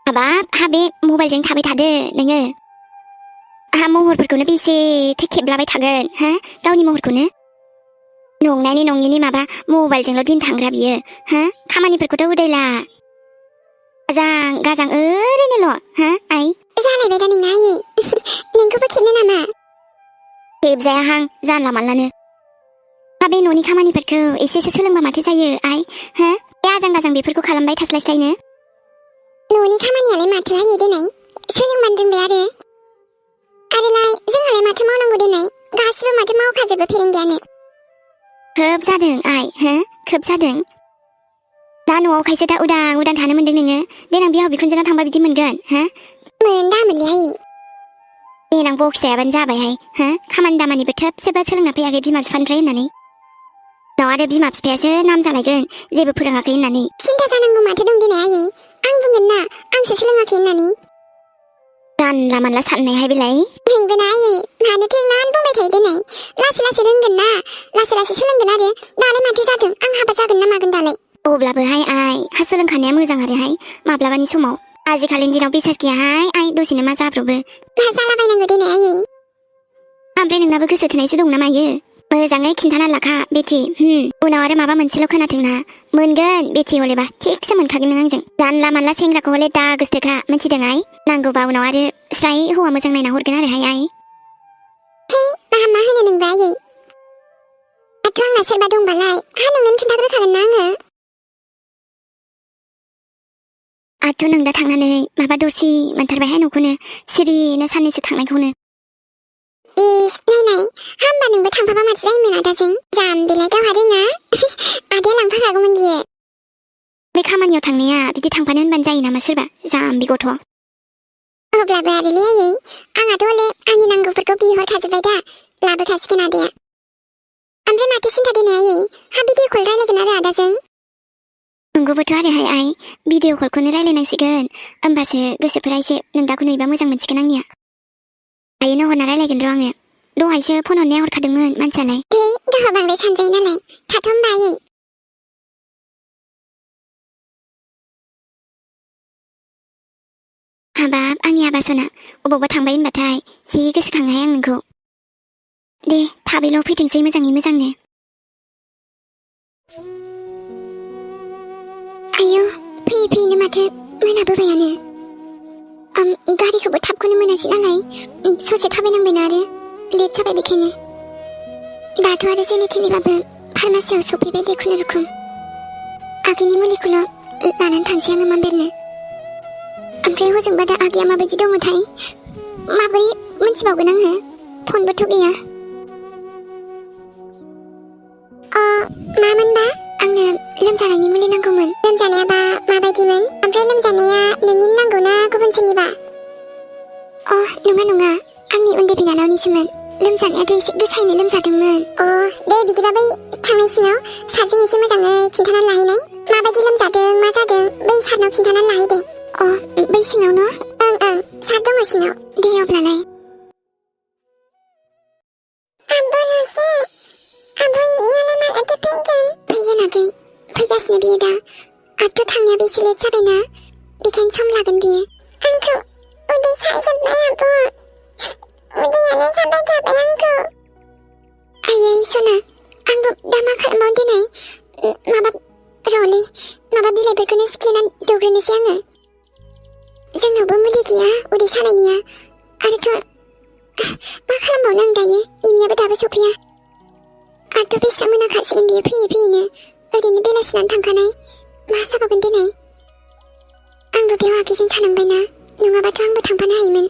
हाबाब हा बे मबाइलजों थाबाय थादो नोङो हा महरफोरखौनो बेसे खेबलाबाय थागोन हा गावनि महरखौनो नंनायनि नङिनि माबा मबाइलजोंल' दिन थांग्रा बियो हा खामानिफोरखौथ' उदायला गाजां ओरैनोल' हा आइ जालायबाय दा नोंना आयै नोंखौबो खेबनो नामा खेबजायाहां जानला मानलानो हा बे न'नि खामानिफोरखौ एसेसो सोलोंबा माथो जायो आइ हा बे आजां बेफोरखौ खालामबाय थास्लायस्लायनो न'नि खामानियालाय माथो आयै देनाय सोलोंबानो रोंबाय आरोलाय जोंहालाय माथो मावनांगौ देनाय गासिबो माथो मावखाजोबो फेरेंगियानो खोब जादों आइ हो खोब जादों दा न'आव खायसे दा उदां थानो मोनदों नोङो देनां बिहाव बिखुनजोनाव थांबा बिदि मोनगोन हा मोनदामोनलै आयै देनां बखिजायाबानो जाबायहाय हा खामानि दामानिबो थोबसेबो सोलोंना फैयाखै बिमा बिफानिफ्राय होननानै उनाव आरो बिमा बिफायासो नाम जालायगोन जेबो फोरोङाखै होननानै सिन्था जानांगौ माथो दं देनाय आयै आं बुंगोन ना आंसो सोलोङाखै होननानै जानला मानला साननायहाय बेलाय नंगौना आयै मानोथो इमान बुंबाय थायो देनाय लासै लासै रोंगोन ना लासै लासै सोलोंगोन आरो दालाय माथो जादों आं हाबा जागोन ना मागोन दालाय अब्लाबोहाय आइ हा सोलोंखानाया मोजां आरोहाय माब्लाबानि समाव आजिखालिनि दिनाव बिसास गैयाहाय आइ दसेनो मा जाब्रबो मा जालाबायनांगौ देनाय आयै ओमफ्राय नोंनाबो गोसो थोनायसो दं ना मायो मोजाङै खिन्थाना लाखा बेथि उनाव आरो माबा मोनसेल' खोनाथोंना मोनगोन बेथि हलेबा थिगसे मोनखागोन नों आंजों जानला मानला सेंग्राखौ हले दा गोसोथोखा मिथिदों आइ नांगौबा उनाव आरो स्राय हौवा मोजां नायना हरगोन आरोहाय आइ मा होनो नोंबा आयै दाथ' आंना सोरबा दंबालाय हा नोंनो खोन्थाग्रोखागोन ना आङो आथ' नों दा थांनानै माबा दरसि मोनथारबायहाय न'खौनो सिरिनो साननैसो थांनायखौनो नायनाय होमबा नोंबो थांफाबा माथो जायोमोन आदाजों जाम्बिलाय गावहा रोङा आदाया लांफाखागौमोन बियो बे खामानियाव थांनाया बिदि थांफानो होनबानो जायो नामा सोरबा जाम्बि गथ' अब्लाबो आरोलै आयै आंहाथ' हले आंनि नांगौफोरखौ बिहरखाजोब्बाय दा लाबोखासिगोन आदाया ओमफ्राय माथो सिन्था देनाय आयै हा भिडिअ कल रायलायगोन आरो आदाजों नंगौबोथ' आरोहाय आइ भिडिअ कलखौनो रायलायनांसिगोन होमबासो गोसोफोरा एसे नोंदाखौ नुयोबा मोजां मोनसिगोन आंनिया दायोनो हरना रायलायगोन र' आङो दहायसो फन हरनाया हरखादोंमोन मानसियालाय गावहा बांद्राय सानजायो नालाय थाथ' होमबा आयै हाबाब आंनि आबासना अबावबा थांबाय होनबाथाय जि गोसोखाङोहाय आं नोंखौ दे थाबैल' फैथोंसै मोजाङै मोजांनो आयौ फैयै फैयैनो माथो मोनाबोबायानो गारिखौबो थाबखौनो मोनासै नालाय ससे थाबायनांबायना आरो लेट जाबाय बेखायनो दाथ' आरो जेने थेनेबाबो फार्मासियाव सफैबाय दे खुनुरुखुम आगैनि मुलिखौल' लानानै थांसै आङो माम्बेरनो ओमफ्राय हजोंबा दा आगैया माबायदि दङथाय माबोरै मोनथिबावगोन आङो फनबोथ' गैया मामोनबा आंनो लोमजानायनि मुलि नांगौमोन लोमजानायाबा माबायदिमोन ओमफ्राय लोमजानाया नोंनि नांगौ ना गुबुन सोरनिबा नङा आंनि उन्दै बिनानावनिसोमोन लोमजानायाथ' एसे गोसायैनो लोमजादोंमोन दे बिदिबा बै थांनायसिनाव सारजों एसे मोजाङै खिन्थानानै लाहैनाय माबायदि लोमजादों मा जादों बै सारनाव खिन्थानानै लाहै दे बै सिङाव न' ओं सार दङ सिङाव दे अब्लालाय फैगोन आगै फैगासिनो बियो दा आंथ' थांनायाबो एसे लेट जाबायना बेखायनो सम लागोन बियो आंखौ उदै साजोबबाय आब' उदैयानो साबाय थाबाय आंखौ आयै सना आंबो दा मा खालामबावनो दिनै माबा रलै माबा बिलाइफोरखौनो सिफ्लेनानै दौग्रोनोसै आङो जोंनावबो मुलि गैया उदै सानायनिया आरोथ' मा खालामबावनो आं दायो इमियाबो दाबो सफैया आंथ' बेस्रा मोनाखासिगोन बियो फैयै फैयैनो ओरैनो बेलासिनानै थांखानाय मा जाबावगोन दिनै आंबो बेयाव आगैजों थानांबायना नङाबाथ' आंबो थांफानो हायोमोन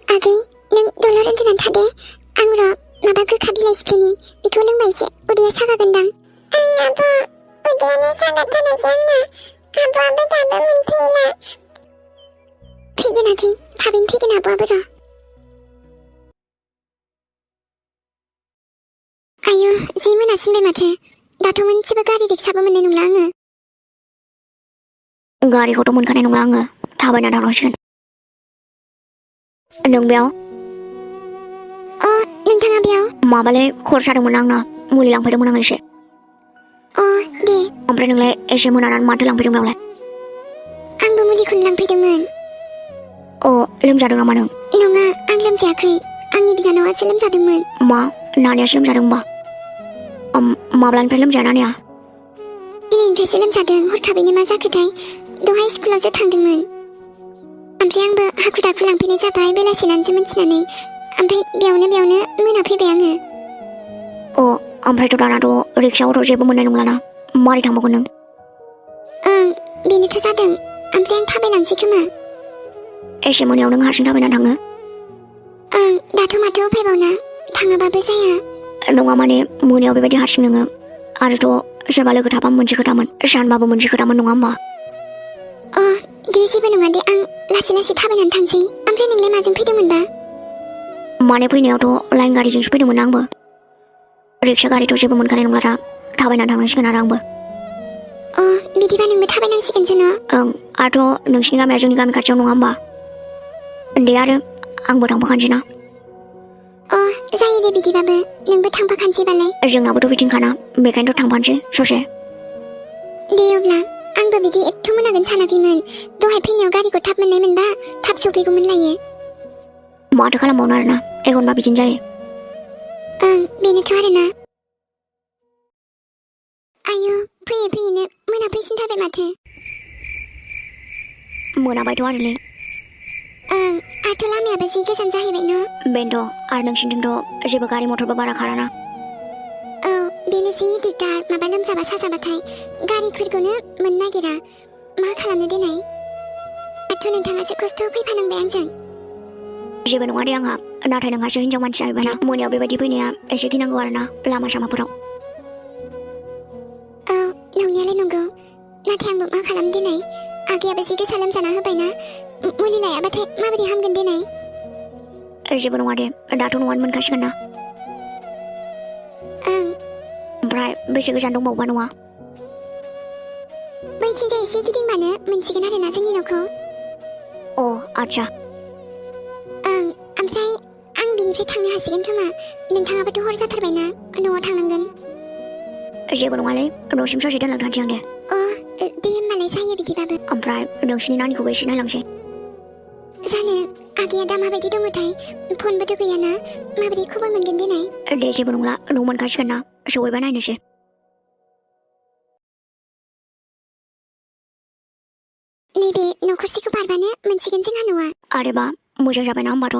आगै नों दलर उन्दुनानै थादे आं र' माबा गोखा बिलाइ सिफ्लेनि बेखौ लोंबा एसे उदैया सागागोनदां आंनाबो उदैयानो सागाथारासै आंना आब'आबो दाबो मोनफैला फैगोन आगै थाबैनो फैगोन आब'आबो र' आयु जि मोनासिनबाय माथो दाथ' मोनसेबो गारि रिक्साबो मोननाय नंला आङो गारिखौथ' मोनखानाय नंला आङो थाबायना थांनांसिगोन नों बेयाव नोंथाङा बेयाव माबालै खर सादोंमोन आंना मुलि लांफैदोंमोन आं एसे दे ओमफ्राय नोंलाय एसे मोनानानै माथो लांफैदों बेयावलाय आंबो मुलि गारिखौनो लांफैदोंमोन। अ लोमजादों नामा नों? नङा आं लोमजायाखै आंनि बिनानावासो लोमजादोंमोन। मा नानियासो लोमजादों होमबा? माब्लानिफ्राय लोमजाया नानिया? दिनैनिफ्रायसो लोमजादों। हरखाबैनो मा जाखोथाय दहाय स्कुलावसो थांदोंमोन ओमफ्राय आंबो हाखु दाखु लांफैनाय जाबाय बेलासिनानैसो मिथिनानै ओमफ्राय बेयावनो मोनाफैबाय आङो। अ ओमफ्रायथ' दानाथ' रिक्सा अट' जेबो मोननाय नंलाना मारै थांबावगोन नों? ओं बेनोथ' जादों ओमफ्राय आं थाबायलांसै खोमा। एसे मोनायाव नों हारसिं थाबायना थाङो? ओं दाथ' माथो उफायबावना थाङाबाबो जाया। नङा माने मोनायाव बेबायदि हारसिं नोङो आरोथ' सोरबा लोगो थाबा मोनसे खोथामोन सानबाबो मोनसे खोथामोन नङा होमबा? अ दे जेबो नङा दे आं लासै थाबायनानै थांसै। ओमफ्राय नोंलाय माजों फैदोंमोनबा? माने फैनायावथ' लाइन गारिजोंसो फैदोंमोन आंबो। रिक्सा गारिथ' जेबो मोनखानाय नंला दा थाबायना थांनांसिगोन आरो आंबो। अ बिदिबा नोंबो थाबायनांसिगोनसो न'? ओं आरोथ' नोंसिनि गामिया जोंनि गामि खाथियाव नङा होमबा? दे आरो आंबो थांफाखानोसै ना? अ जायो दे बिदिबाबो नोंबो थांफाखानोसैबालाय। जोंनाबोथ' बिथिंखाना बेखायनोथ' थांफानोसै ससे। दे अब्ला आंबो बिदि एथ' मोनागोन सानाखैमोन। दहाय फैनायाव गारिखौ थाब मोननाय मोनबा थाब सफैगौमोन लायो। माथो खालामबावनो आरोना एखनबा बिदिनो जायो। ओं बेनोथ' आरोना। आयु फैयैनो मोनाफैसिनथारबाय माथो। मोनाबायथ' आरोलै। ओं आरोथ' लामायाबो जि गोजान जाहैबाय न'? बेनोथ' आरो नोंसिनिथिंथ' जेबो गारि मथरबो बारा खाराना। औ बेनो जि दिगदार माबा लोमजाबा साजाबाथाय गारिफोरखौनो मोननो नागिरा। मा खालामनो देनाय? दाथ' नोंथाङासो खस्थ' फैफानांबाय आंजों। जेबो नङा दे आंहा नाथाय नोंहासो हिनजाव मानसि जाहैबायना मोनायाव बेबायदि फैनाया एसे गिनांगौ आरोना लामा सामाफोराव। औ नंनायालाय नंगौ नाथाय आंबो मा खालामनो देनाय आगैयाबो जि गोसा लोमजाना होबायना मुलि लायाबाथाय माबोरै हामगोन देनाय? जेबो नङा दे दाथ' न'आनो मोनखासिगोन ना। ओं ओमफ्राय बेसे गोजान दंबावोबा न'आ? बैथिंजाय एसे गिदिंबानो मोनसिगोन आरोना जोंनि न'खौ। अ आच्छा। ओं ओमफ्राय आं बिनिफ्राय थांनो हासिगोन खोमा। नोंथाङाबोथ' हर जाथारबायना न'आव थांनांगोन। जेबो नङालै न'सिम ससे दोनलांथारसै आं दे। अ दे होमबालाय जायो बिदिबाबो। ओमफ्राय नोंसिनि नानिखौबो एसे नायलांसै। जानो आगैया दा माबायदि दङथाय फनबोथ' गैयाना माबोरै खबर मोनगोन देनाय? दे जेबो नंला न' मोनखासिगोन ना सहैबा नायनोसै। नैबे न'खरसेखौ बारबानो मोनसिगोन जोंहा न'आ। आरोबा मोजां जाबायना होमबाथ'।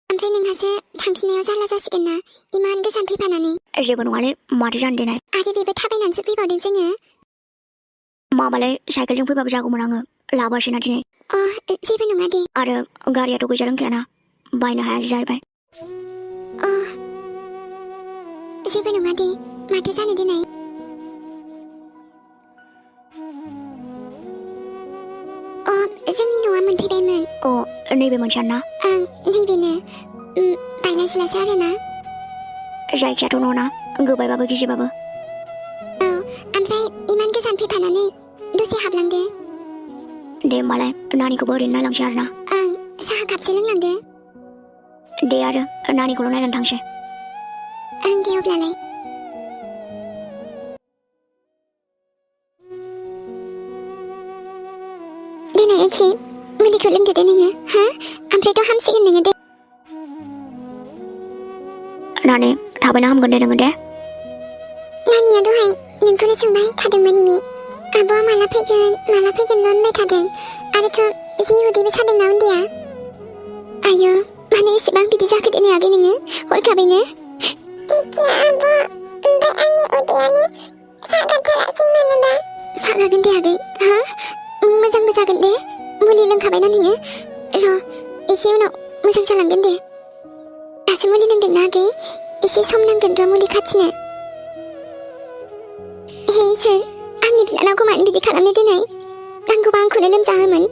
ओमफ्राय नोंहासो थांफिननायाव जारला जासिगोन ना इमान गोजान फैफानानै। जेबो नङालै माथो जानो देनाय। आरो बेबो थाबायनानैसो फैबावदों जोङो। माबालाय साइकेलजों फैबाबो जागौमोन आङो लाबोआसैना दिनै। अ जेबो नङा दे। आरो गारियाथ' गैजा रोंखायाना बायनो हायासै जाहैबाय। अ जेबो नङा दे माथो जानो देनाय। अ जोंनि न'आ मोनफैबायमोन। अ नैबे मोनसेयानो ना? ओं नैबेनो बायला जिलासो आरोना। जायखियाथ' न'ना गोबायबाबो गिजिबाबो। औ ओमफ्राय इमान गोजान फैफानानै दसे हाबलांदो। दे होमबालाय नानिखौबो ओरैनो नायलांसै आरोना। ओं साहा कापसे लोंलांदो। दे आरो नानिखौल' नायनानै थांसै। ओं दे अब्लालाय। देनाय ओंखि मुलिखौ लोंदो दे नोङो हा ओमफ्रायथ' हामसिगोन नोङो दे। नानि थाबैनो हामगोन दे नोङो दे। नानिया दहाय नोंखौनो सोंबाय थादोंमोन इनि आब'आ माला फैगोनल' होनबाय थादों। आरोथ' जि उदैबो सादोंना उन्दैया। आयु मानो एसेबां बिदि जाखो दिनै आगै नोङो हरखाबैनो? इदि आब' ओमफ्राय आंनि उदैयानो सागाथारासै मानोबा। सागागोन दे आगै हा मोजांबो जागोन दे मुलि लोंखाबायना नोङो र' एसे उनाव मोजां जालांगोन दे। दासो मुलि लोंदोंना आगै एसे सम नांगोन र' मुलि खाथिनो। हे इसोर आंनि बिनानावखौ मानो बिदि खालामनो देनाय? नांगौबा आंखौनो लोमजाहोमोन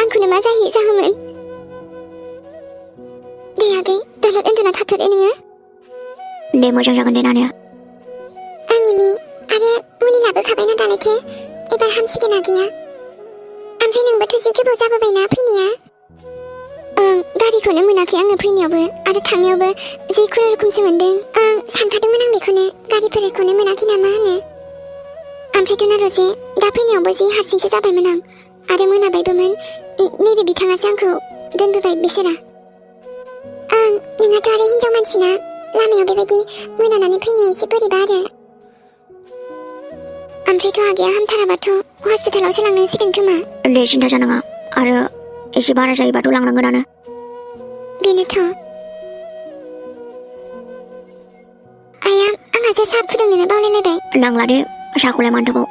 आंखौनो मा जाहोमोन। दे आगै दलद उन्दुना थाथ' दे नोङो। दे मोजां जागोन दे नानिया। आंनि आरो मुलि लाबोखाबायना दालायथो एबार हामसिगोन आगैया। ओमफ्राय नोंबोथ' जि गोबाव जाबोबायना फैनाया। ओं गारिखौनो मोनाखै आङो फैनायावबो आरो थांनायावबो जि खुनुरुखुमसो मोनदों। आं सानखादोंमोन आं बेखौनो गारिफोरखौनो मोनाखै नामा होनो। ओमफ्रायथ' ना रजे दा फैनायावबो जि हारसिंसो जाबायमोन आं आरो मोनाबायबोमोन नैबे बिथाङासो आंखौ दोनबोबाय बिसोरा नोंहाथ' आरो हिनजाव मानसिना लामायाव बेबायदि मोनानानै फैनाया एसे बोरैबा आरो ओमफ्रायथ' आगैया हामथाराबाथ' हस्पिटालावसो लांनांसिगोन खोमा दे सिन्था जानाङा आरो एसे बारा जायोबाथ' लांनांगोनानो बेनोथ' आइया आंहासो साहा फुदुंनोनो बावलायलायबाय नांला दे साहाखौलाय मानोथोबाव